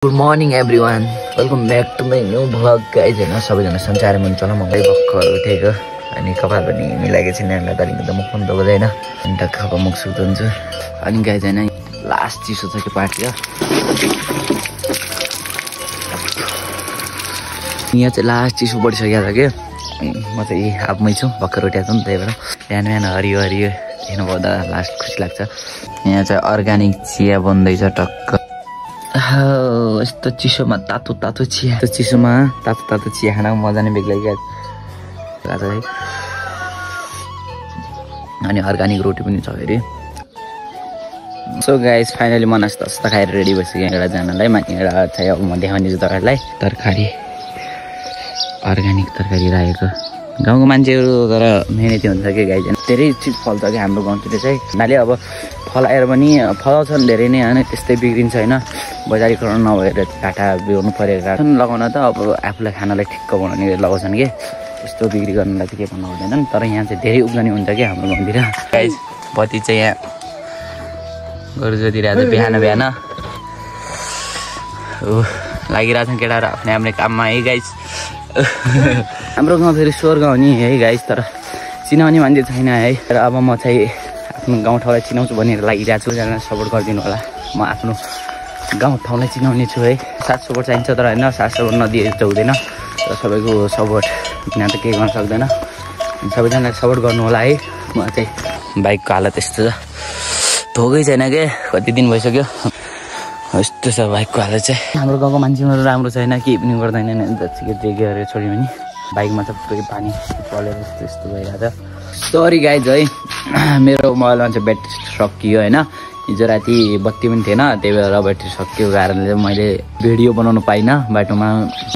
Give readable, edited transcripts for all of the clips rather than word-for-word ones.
Good morning everyone. Welcome back to my new vlog guys. हैन सबैजना सञ्चारमा हुनुहुन्छ म भर्खर उठेको अनि कपाल पनि मिलाएको छैन हैन तरिका त मुख पनि धोदैन अनि टक्क मुख सुत्छु अनि गाइज हैन लास्ट चिसो छ के पार्टी हो यहाँ चाहिँ लास्ट चिसो बढिसकेको छ के म चाहिँ हाफमै छु भर्खर उठेको नि त्यही भएर बिहान बिहान हरियो हरियो हेर्नु पर्दा लास्ट खुसी लाग्छ यहाँ चाहिँ अर्गानिक चिया बन्दैछ टक्क यस्तो चिसोमा तातो तातो चिया त्यो चिसोमा तातो तातो चिया खान मजा नै बेग्लै क्या अनि अर्गानिक रोटी पनि छ फेरि सो गाइस फाइनली म नास्ता खाएर रेडी भइसकेँ एउटा जानलाई माथि एउटा चाहिँ अब म देखाउने छु तपाईँहरूलाई तरकारी अर्गानिक तरकारी राखेको गाउँको मान्छेहरू तर मेहनती हुन्छ कि गाई चाहिँ धेरै चिज फल्छ कि हाम्रो गाउँतिर चाहिँ नाले अब फलाएर पनि फलाउँछन् धेरै नै होइन त्यस्तै बिग्रिन्छ होइन बजारीकरण नभएर काँटा बिहोर्नु परेको काँटा लगाउन त अब आफूलाई खानालाई ठिक्क बनाउने लगाउँछन् कि त्यस्तो बिक्री गर्नलाई त के भन्नु हुँदैन तर यहाँ चाहिँ धेरै उब्जनी हुन्छ कि हाम्रो गाउँतिर गाइस बत्ती चाहिँ यहाँ गोरु जोतिरहेको छ बिहान बिहान लागिरहेछन् केटाहरू आफ्नै आफ्नै काममा है गाइस हाम्रो गाउँ फेरि स्वर गाउँ नि है गाइस तर चिनाउने मान्छे छैन है तर अब म चाहिँ आफ्नो गाउँठाउँलाई चिनाउँछु भनेर लागिरहेको छु जना सपोर्ट गरिदिनु होला म आफ्नो गाउँठाउँलाई चिनाउने छु है साथ सपोर्ट चाहिन्छ तर होइन साथ सपोर्ट नदिए त हुँदैन र सबैको सपोर्ट बिना त केही गर्न सक्दैन सबैजनालाई सपोर्ट गर्नु होला है म चाहिँ बाइकको हालत यस्तो छ धोकै छैन के कति दिन भइसक्यो यस्तो छ बाइकको हालत चाहिँ हाम्रो गाउँको मान्छेहरू राम्रो छैन केही पनि गर्दैन जतिकै जे गरेर छोड्यो भने बाइकमा त पुरै पानी पलेर यस्तो भइरहेको छ सरी गाइज है मेरो मोबाइलमा चाहिँ ब्याट्री सकियो होइन हिजो राति बत्ती पनि थिएन त्यही भएर ब्याट्री सकिएको कारणले चाहिँ मैले भिडियो बनाउनु पाइनँ बाटोमा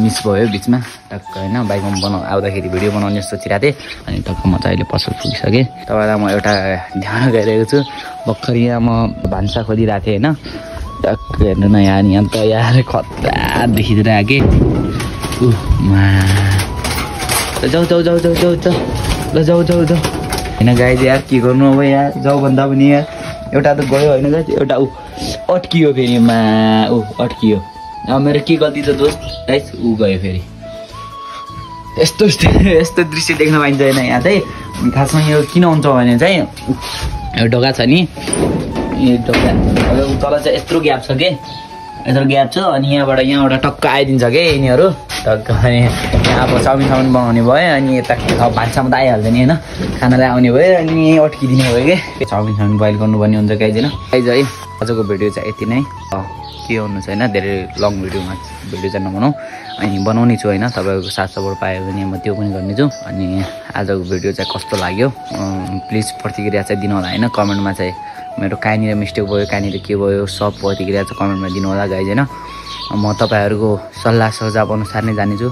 मिस भयो बिचमा टक्क होइन बाइकमा आउँदाखेरि भिडियो बनाउने सोचिरहेको थिएँ अनि टक्क म चाहिँ अहिले पसल पुगिसकेँ तपाईँलाई म एउटा ध्यान गरिरहेको छु भर्खर यहाँ म भान्सा खोजिरहेको थिएँ होइन टक्क हेर्नु न यहाँ त यहाँ खतरा देखिरहेको कि जाऊ जाऊ जाऊ जाऊ जाऊ जाऊ ल जाऊ जाऊ जाऊ होइन गाई यार के गर्नु अब यहाँ जाऊ भन्दा पनि यहाँ एउटा त गयो होइन गाई एउटा ऊ अट्कियो फेरि ऊ अट्कियो अब मेरो के गल्ती छ दोस्त गाइस ऊ गयो फेरि यस्तो यस्तो दृश्य देख्न पाइन्छ होइन यहाँ चाहिँ खासमा यो किन हुन्छ भने चाहिँ यो ढोका छ नि यो ढोका तल चाहिँ यत्रो ग्याप छ कि यत्रो ग्याप छ अनि यहाँबाट टक्क आइदिन्छ कि यिनीहरू टक्क अनि यहाँ अब चाउमिन बनाउने भयो अनि यता भान्सामा त आइहाल्छ नि होइन खानालाई आउने भयो अनि अट्किदिने भयो कि चाउमिन बोइल गर्नुपर्ने हुन्छ गाइज है आजको भिडियो चाहिँ यति नै के हुनु छैन धेरै लङ भिडियो चाहिँ नबनाऊ अनि बनाउने छु होइन तपाईँको साथ सपोर्ट पायो भने म त्यो पनि गर्नेछु अनि आजको भिडियो चाहिँ कस्तो लाग्यो प्लिज प्रतिक्रिया चाहिँ दिनु होला होइन कमेन्टमा चाहिँ मेरो कहाँनिर मिस्टेक भयो कहाँनिर के भयो सब प्रतिक्रिया चाहिँ कमेन्टमा दिनु होला गाइज होइन म तपाईँहरूको सल्लाह सुझाव अनुसार नै जानेछु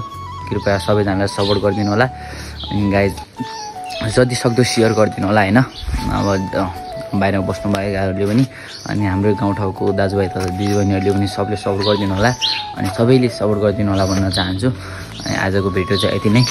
कृपया सबैजनालाई सपोर्ट गरिदिनु होला अनि गाइज जति सक्दो सेयर गरिदिनु होला होइन अब बाहिर बस्नुभएकाहरूले पनि अनि हाम्रो गाउँठाउँको दाजुभाइ तथा दिदीबहिनीहरूले पनि सबले सपोर्ट गरिदिनु होला अनि सबैले सपोर्ट गरिदिनु होला भन्न चाहन्छु अनि आजको भिडियो चाहिँ यति नै